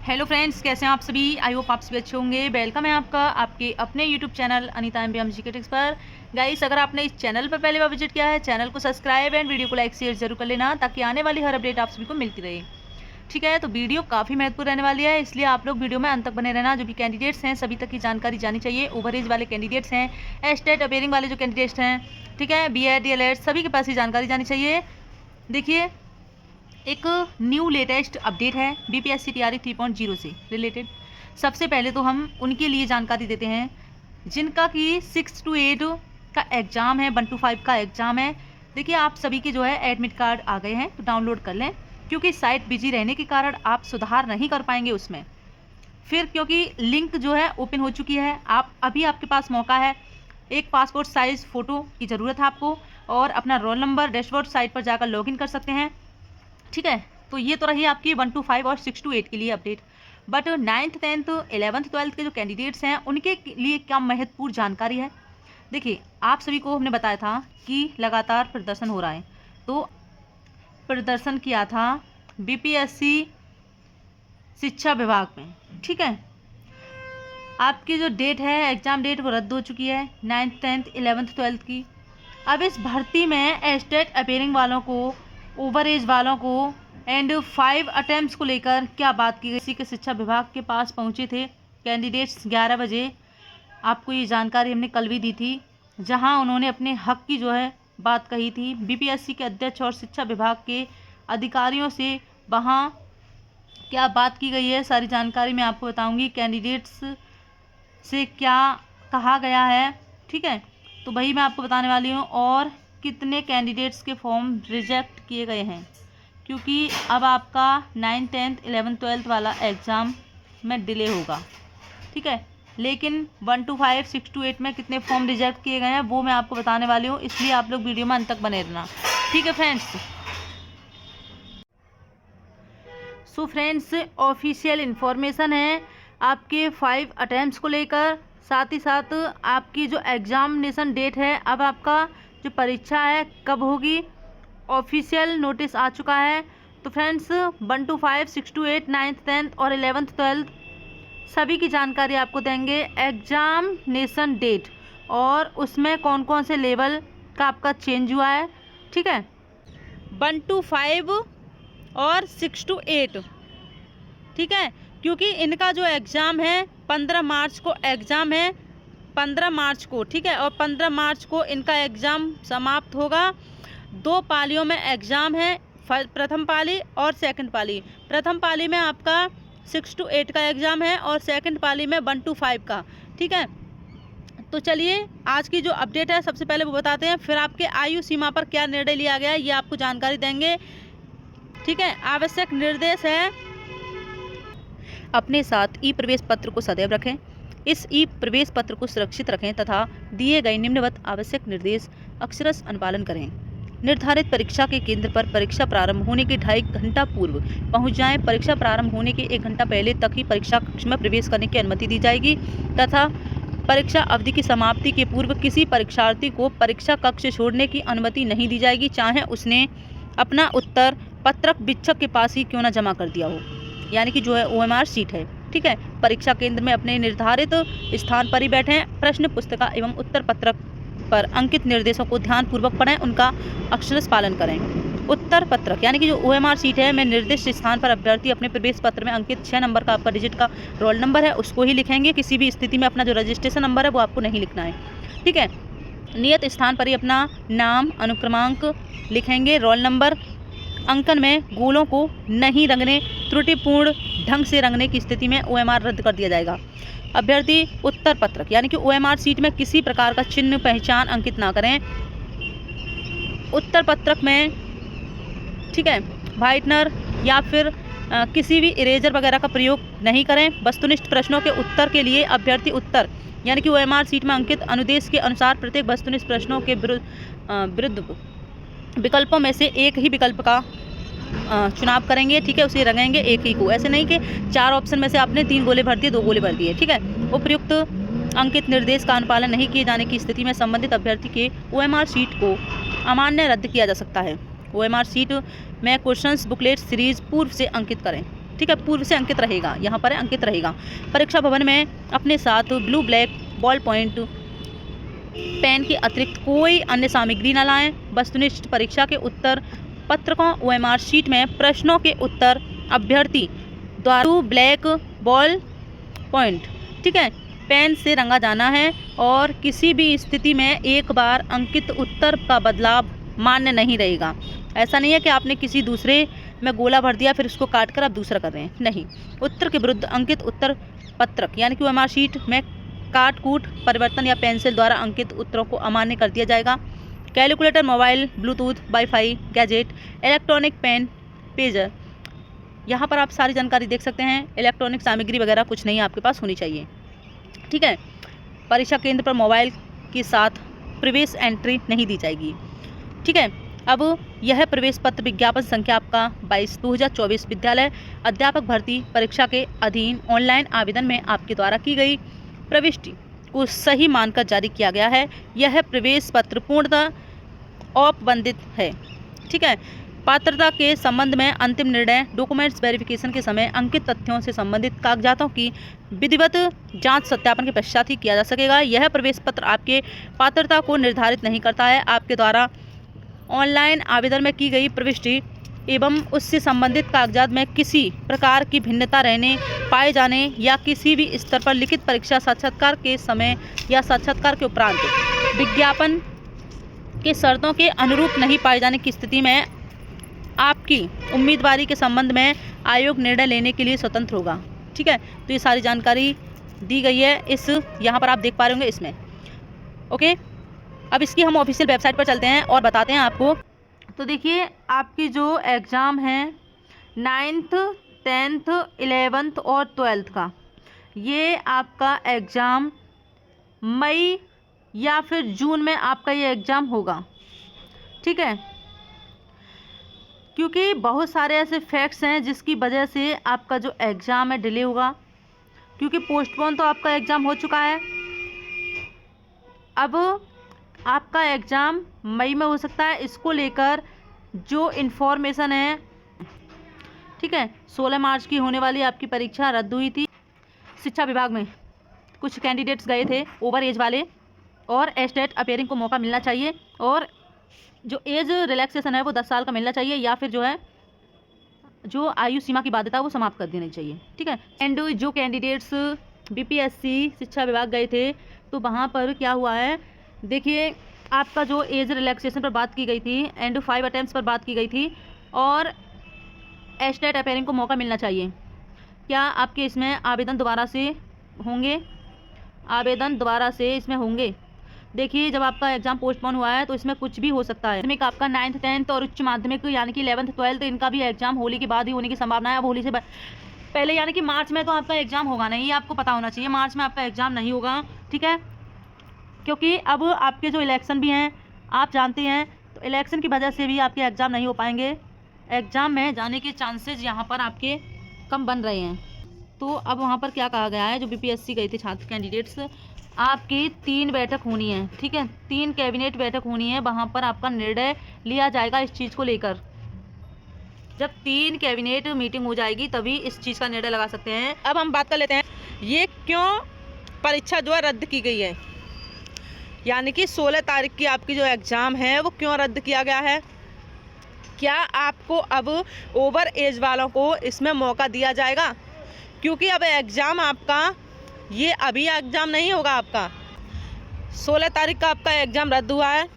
Hello friends, कैसे हैं आप सभी। आई होप आप सभी अच्छे होंगे। वेलकम है आपका आपके अपने YouTube channel Anita MBM GK tips पर। गाइस, अगर आपने इस चैनल पर पहले बार विजिट किया है, चैनल को सब्सक्राइब एंड वीडियो को लाइक शेयर जरूर कर लेना, ताकि आने वाली हर अपडेट आप सभी को मिलती रहे। ठीक है, तो वीडियो काफ़ी महत्वपूर्ण रहने वाली है, इसलिए आप लोग वीडियो में अंत तक बने रहना। जो भी कैंडिडेट्स हैं सभी तक की जानकारी जानी चाहिए। ओवर एज वाले कैंडिडेट्स हैं, एस्टेट अपेयरिंग वाले जो कैंडिडेट्स हैं, ठीक है, BEd DLED सभी के पास ही जानकारी जानी चाहिए। देखिए, एक न्यू लेटेस्ट अपडेट है BPSC TRE 3.0 से रिलेटेड। सबसे पहले तो हम उनके लिए जानकारी देते हैं जिनका कि 6 to 8 का एग्ज़ाम है, 1 to 5 का एग्ज़ाम है। देखिए, आप सभी के जो है एडमिट कार्ड आ गए हैं, तो डाउनलोड कर लें, क्योंकि साइट बिजी रहने के कारण आप सुधार नहीं कर पाएंगे उसमें। फिर क्योंकि लिंक जो है ओपन हो चुकी है, आपके पास मौका है। एक पासपोर्ट साइज़ फ़ोटो की ज़रूरत है आपको, और अपना रोल नंबर डैशबोर्ड साइट पर जाकर लॉगिन कर सकते हैं। ठीक है, तो ये तो रही आपकी 1 to 5 और 6 to 8 के लिए update. But 9th 10th 11th 12th के जो कैंडिडेट्स हैं उनके लिए क्या महत्वपूर्ण जानकारी है। देखिए, आप सभी को हमने बताया था कि लगातार प्रदर्शन हो रहा है, तो प्रदर्शन किया था BPSC शिक्षा विभाग में। ठीक है, आपकी जो डेट है एग्ज़ाम डेट वो रद्द हो चुकी है 9th 10th 11th 12th की। अब इस भर्ती में एस्टेट अपेयरिंग वालों को, ओवर एज वालों को एंड 5 अटेम्प्ट्स को लेकर क्या बात की गई। इसी के शिक्षा विभाग के पास पहुंचे थे कैंडिडेट्स 11 बजे। आपको ये जानकारी हमने कल भी दी थी, जहां उन्होंने अपने हक की जो है बात कही थी। BPSC के अध्यक्ष और शिक्षा विभाग के अधिकारियों से वहां क्या बात की गई है, सारी जानकारी मैं आपको बताऊंगी। कैंडिडेट्स से क्या कहा गया है, ठीक है, तो वही मैं आपको बताने वाली हूँ। और कितने कैंडिडेट्स के फॉर्म रिजेक्ट किए गए हैं, क्योंकि अब आपका 9th 10th 11th 12th वाला एग्ज़ाम में डिले होगा। ठीक है, लेकिन 1 to 5 6 to 8 में कितने फॉर्म रिजेक्ट किए गए हैं वो मैं आपको बताने वाली हूँ, इसलिए आप लोग वीडियो में अंत तक बने रहना। ठीक है friends. So friends, official information है आपके 5 अटैम्प्ट्स को लेकर। साथ ही साथ आपकी जो एग्ज़ामिनेशन डेट है, अब आपका जो परीक्षा है कब होगी, ऑफिशियल नोटिस आ चुका है। तो friends, 1 to 5 6 to 8 9th 10th और 11th 12th सभी की जानकारी आपको देंगे। एग्ज़ामिनेशन डेट और उसमें कौन कौन से लेवल का आपका चेंज हुआ है। ठीक है, 1 to 5 और 6 to 8। ठीक है, क्योंकि इनका जो एग्ज़ाम है 15 मार्च को एग्ज़ाम है, 15 मार्च को। ठीक है, और 15 मार्च को इनका एग्ज़ाम समाप्त होगा। 2 पालियों में एग्ज़ाम है, प्रथम पाली और सेकंड पाली। प्रथम पाली में आपका 6 to 8 का एग्ज़ाम है और सेकंड पाली में 1 to 5 का। ठीक है, तो चलिए आज की जो अपडेट है सबसे पहले वो बताते हैं, फिर आपके आयु सीमा पर क्या निर्णय लिया गया है ये आपको जानकारी देंगे। ठीक है, आवश्यक निर्देश है अपने साथ ई प्रवेश पत्र को सदैव रखें। इस ई प्रवेश पत्र को सुरक्षित रखें तथा दिए गए निम्नवत आवश्यक निर्देश अक्षरशः अनुपालन करें। निर्धारित परीक्षा के केंद्र पर परीक्षा प्रारंभ होने के 2.5 घंटा पूर्व पहुंच जाएं। परीक्षा प्रारंभ होने के 1 घंटा पहले तक ही परीक्षा कक्ष में प्रवेश करने की अनुमति दी जाएगी तथा परीक्षा अवधि की समाप्ति के पूर्व किसी परीक्षार्थी को परीक्षा कक्ष छोड़ने की अनुमति नहीं दी जाएगी, चाहे उसने अपना उत्तर पत्रक शिक्षक के पास ही क्यों न जमा कर दिया हो, यानी कि जो है OMR शीट है। ठीक है, परीक्षा केंद्र में अपने निर्धारित स्थान पर ही बैठें। प्रश्न पुस्तिका एवं उत्तर पत्रक पर अंकित निर्देशों को ध्यानपूर्वक पढ़ें, उनका अक्षरशः पालन करें। उत्तर पत्रक यानी कि जो OMR शीट है में निर्दिष्ट स्थान पर अभ्यर्थी अपने प्रवेश पत्र में अंकित 6 नंबर का आपका डिजिट का रोल नंबर है उसको ही लिखेंगे। किसी भी स्थिति में अपना जो रजिस्ट्रेशन नंबर है वो आपको नहीं लिखना है। ठीक है, नियत स्थान पर ही अपना नाम अनुक्रमांक लिखेंगे। रोल नंबर अंकन में गोलों को नहीं रंगने, त्रुटिपूर्ण ढंग से रंगने की स्थिति में OMR रद्द कर दिया जाएगा। अभ्यर्थी उत्तर पत्रक यानी कि OMR शीट में किसी प्रकार का चिन्ह पहचान अंकित ना करें। उत्तर पत्रक में, ठीक है, व्हाइटनर या फिर किसी भी इरेजर वगैरह का प्रयोग नहीं करें। वस्तुनिष्ठ प्रश्नों के उत्तर के लिए अभ्यर्थी उत्तर यानी कि OMR शीट में अंकित अनुदेश के अनुसार प्रत्येक वस्तुनिष्ठ प्रश्नों के विरुद्ध विकल्पों में से एक ही विकल्प का चुनाव करेंगे। ठीक है, उसे रंगेंगे एक ही को, ऐसे नहीं कि 4 ऑप्शन में से आपने 3 गोले भर दिए, 2 गोले भर दिए। ठीक है, उपयुक्त अंकित निर्देश का अनुपालन नहीं किए जाने की स्थिति में संबंधित अभ्यर्थी के OMR शीट को अमान्य रद्द किया जा सकता है। OMR शीट में क्वेश्चंस बुकलेट सीरीज पूर्व से अंकित करें। ठीक है, पूर्व से अंकित रहेगा, यहाँ पर अंकित रहेगा। परीक्षा भवन में अपने साथ blue black ball point pen के अतिरिक्त कोई अन्य सामग्री न लाएं। वस्तुनिष्ठ परीक्षा के उत्तर पत्रकों OMR शीट में प्रश्नों के उत्तर अभ्यर्थी द्वारा ब्लू ब्लैक बॉल पॉइंट, ठीक है, पेन से रंगा जाना है और किसी भी स्थिति में एक बार अंकित उत्तर का बदलाव मान्य नहीं रहेगा। ऐसा नहीं है कि आपने किसी दूसरे में गोला भर दिया फिर उसको काट कर आप दूसरा कर रहे हैं, नहीं। उत्तर के विरुद्ध अंकित उत्तर पत्रक यानी कि OMR शीट में काट कूट परिवर्तन या पेंसिल द्वारा अंकित उत्तरों को अमान्य कर दिया जाएगा। Calculator, mobile, Bluetooth, wifi, gadget, electronic pen, pager, यहाँ पर आप सारी जानकारी देख सकते हैं। इलेक्ट्रॉनिक सामग्री वगैरह कुछ नहीं आपके पास होनी चाहिए, ठीक है। परीक्षा केंद्र पर मोबाइल के साथ प्रवेश एंट्री नहीं दी जाएगी, ठीक है। अब यह प्रवेश पत्र विज्ञापन संख्या आपका 22/2024 विद्यालय अध्यापक भर्ती परीक्षा के अधीन ऑनलाइन आवेदन में आपके द्वारा की गई प्रविष्टि को सही मानकर जारी किया गया है। यह प्रवेश पत्र पूर्णतः औपबंधित है, ठीक है। पात्रता के संबंध में अंतिम निर्णय डॉक्यूमेंट्स वेरिफिकेशन के समय अंकित तथ्यों से संबंधित कागजातों की विधिवत जांच सत्यापन के पश्चात ही किया जा सकेगा। यह प्रवेश पत्र आपके पात्रता को निर्धारित नहीं करता है। आपके द्वारा ऑनलाइन आवेदन में की गई प्रविष्टि एवं उससे संबंधित कागजात में किसी प्रकार की भिन्नता रहने पाए जाने या किसी भी स्तर पर लिखित परीक्षा साक्षात्कार के समय या साक्षात्कार के उपरांत विज्ञापन के शर्तों के अनुरूप नहीं पाए जाने की स्थिति में आपकी उम्मीदवारी के संबंध में आयोग निर्णय लेने के लिए स्वतंत्र होगा, ठीक है। तो ये सारी जानकारी दी गई है इस यहाँ पर आप देख पा रहे होंगे इसमें, ओके। अब इसकी हम ऑफिशियल वेबसाइट पर चलते हैं और बताते हैं आपको। तो देखिए आपकी जो एग्ज़ाम है 9th 10th 11th और 12th का, ये आपका एग्ज़ाम मई या फिर जून में आपका ये एग्ज़ाम होगा, ठीक है। क्योंकि बहुत सारे ऐसे फैक्ट्स हैं जिसकी वजह से आपका जो एग्ज़ाम है डिले होगा, क्योंकि पोस्टपोन तो आपका एग्ज़ाम हो चुका है। अब आपका एग्ज़ाम मई में हो सकता है। इसको लेकर जो इन्फॉर्मेशन है, ठीक है, 16 मार्च की होने वाली आपकी परीक्षा रद्द हुई थी। शिक्षा विभाग में कुछ कैंडिडेट्स गए थे ओवर एज वाले, और एस्टेट अपेयरिंग को मौका मिलना चाहिए, और जो एज रिलैक्सेशन है वो 10 साल का मिलना चाहिए, या फिर जो है जो आयु सीमा की बाध्यता वो समाप्त कर देनी चाहिए, ठीक है। एंड जो कैंडिडेट्स BPSC शिक्षा विभाग गए थे तो वहाँ पर क्या हुआ है, देखिए आपका जो एज रिलैक्सेशन पर बात की गई थी एंड 5 अटेम्प्ट्स पर बात की गई थी, और एस्टेट अपेयरिंग को मौका मिलना चाहिए। क्या आपके इसमें आवेदन दोबारा से होंगे? आवेदन दोबारा से इसमें होंगे। देखिए जब आपका एग्ज़ाम पोस्टपोन हुआ है तो इसमें कुछ भी हो सकता है। माध्यमिक आपका 9th 10th और उच्च माध्यमिक यानी कि 11th 12th इनका भी एग्ज़ाम होली के बाद ही होने की संभावना है। अब होली से पहले यानी कि मार्च में तो आपका एग्ज़ाम होगा नहीं, ये आपको पता होना चाहिए। मार्च में आपका एग्ज़ाम नहीं होगा, ठीक है, क्योंकि अब आपके जो इलेक्शन भी हैं आप जानते हैं, तो इलेक्शन की वजह से भी आपके एग्ज़ाम नहीं हो पाएंगे। एग्ज़ाम में जाने के चांसेस यहाँ पर आपके कम बन रहे हैं। तो अब वहाँ पर क्या कहा गया है, जो BPSC गए थे छात्र कैंडिडेट्स, आपकी 3 बैठक होनी है, ठीक है, 3 कैबिनेट बैठक होनी है। वहाँ पर आपका निर्णय लिया जाएगा इस चीज़ को लेकर। जब 3 कैबिनेट मीटिंग हो जाएगी तभी इस चीज़ का निर्णय लगा सकते हैं। अब हम बात कर लेते हैं ये क्यों परीक्षा जो है रद्द की गई है, यानी कि 16 तारीख की आपकी जो एग्ज़ाम है वो क्यों रद्द किया गया है। क्या आपको अब ओवर एज वालों को इसमें मौका दिया जाएगा, क्योंकि अब एग्ज़ाम आपका ये अभी एग्ज़ाम नहीं होगा। आपका 16 तारीख का आपका एग्ज़ाम रद्द हुआ है।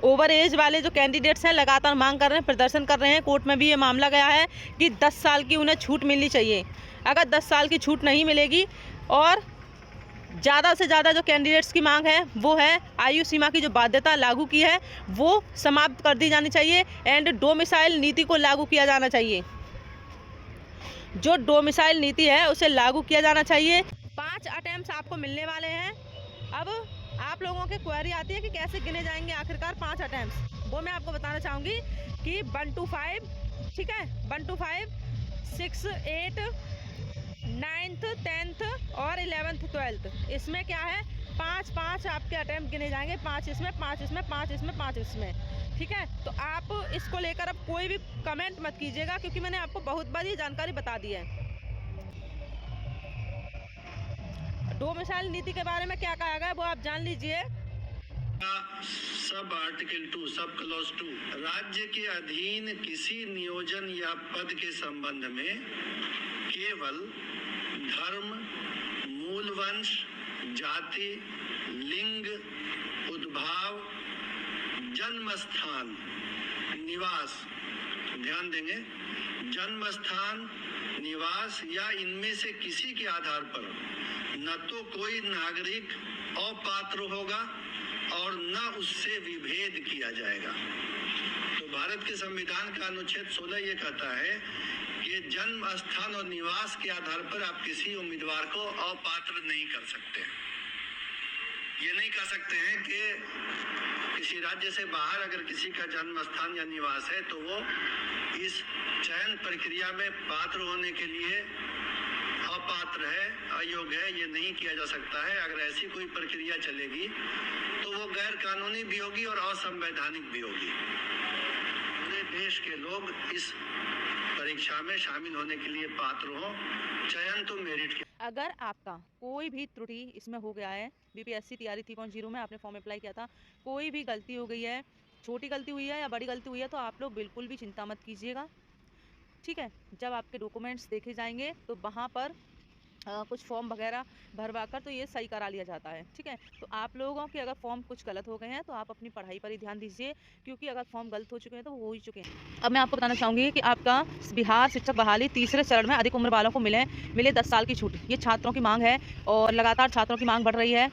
ओवर एज वाले जो कैंडिडेट्स हैं लगातार मांग कर रहे हैं, प्रदर्शन कर रहे हैं। कोर्ट में भी ये मामला गया है कि 10 साल की उन्हें छूट मिलनी चाहिए। अगर 10 साल की छूट नहीं मिलेगी और ज़्यादा से ज़्यादा जो कैंडिडेट्स की मांग है वो है आयु सीमा की जो बाध्यता लागू की है वो समाप्त कर दी जानी चाहिए एंड डोमिसाइल नीति को लागू किया जाना चाहिए। जो डोमिसाइल नीति है उसे लागू किया जाना चाहिए। 5 अटेम्प्ट्स आपको मिलने वाले हैं। अब आप लोगों की क्वेरी आती है कि कैसे गिने जाएंगे आखिरकार 5 अटेम्प्ट्स, वो मैं आपको बताना चाहूँगी कि 1 to 5, ठीक है, 1 to 5, 6, 8, 9th 10th और 11th 12th, इसमें क्या है 5 आपके अटेम्प्ट गिने जाएंगे। 5 इसमें, 5 इसमें, 5 इसमें, 5 इसमें, ठीक है। तो आप इसको लेकर अब कोई भी कमेंट मत कीजिएगा, क्योंकि मैंने आपको बहुत बार ये जानकारी बता दी है। डोमिसाइल नीति के बारे में क्या कहा गया वो आप जान लीजिए। सब आर्टिकल 2 सब क्लॉज 2 राज्य के अधीन किसी नियोजन या पद के संबंध में केवल धर्म, मूल वंश, जाति, लिंग, उद्भाव, जन्म स्थान, निवास, ध्यान देंगे, जन्म स्थान, निवास या इनमें से किसी के आधार पर न तो कोई नागरिक अपात्र होगा और न उससे विभेद किया जाएगा। तो भारत के संविधान का अनुच्छेद 16 ये कहता है कि जन्म स्थान और निवास के आधार पर आप किसी उम्मीदवार को अपात्र नहीं कर सकते। ये नहीं कह सकते हैं कि किसी राज्य से बाहर अगर किसी का जन्म स्थान या निवास है तो वो इस चयन प्रक्रिया में पात्र होने के लिए अपात्र है, अयोग्य है, ये नहीं किया जा सकता है। अगर ऐसी कोई प्रक्रिया चलेगी तो वो गैर कानूनी भी होगी और असंवैधानिक भी होगी। पूरे देश के लोग इस परीक्षा में शामिल होने के लिए पात्र हों। चयन तो मेरिट के। अगर आपका कोई भी त्रुटि इसमें हो गया है, बीपीएससी तैयारी 3.0 में आपने फॉर्म अप्लाई किया था, कोई भी गलती हो गई है, छोटी गलती हुई है या बड़ी गलती हुई है, तो आप लोग बिल्कुल भी चिंता मत कीजिएगा, ठीक है। जब आपके डॉक्यूमेंट्स देखे जाएंगे तो वहाँ पर कुछ फॉर्म वगैरह भरवा कर तो ये सही करा लिया जाता है, ठीक है। तो आप लोगों के अगर फॉर्म कुछ गलत हो गए हैं तो आप अपनी पढ़ाई पर ही ध्यान दीजिए, क्योंकि अगर फॉर्म गलत हो चुके हैं तो वो हो ही चुके हैं। अब मैं आपको बताना चाहूँगी कि आपका बिहार शिक्षक बहाली तीसरे चरण में अधिक उम्र वालों को मिले 10 साल की छूट, ये छात्रों की मांग है और लगातार छात्रों की मांग बढ़ रही है।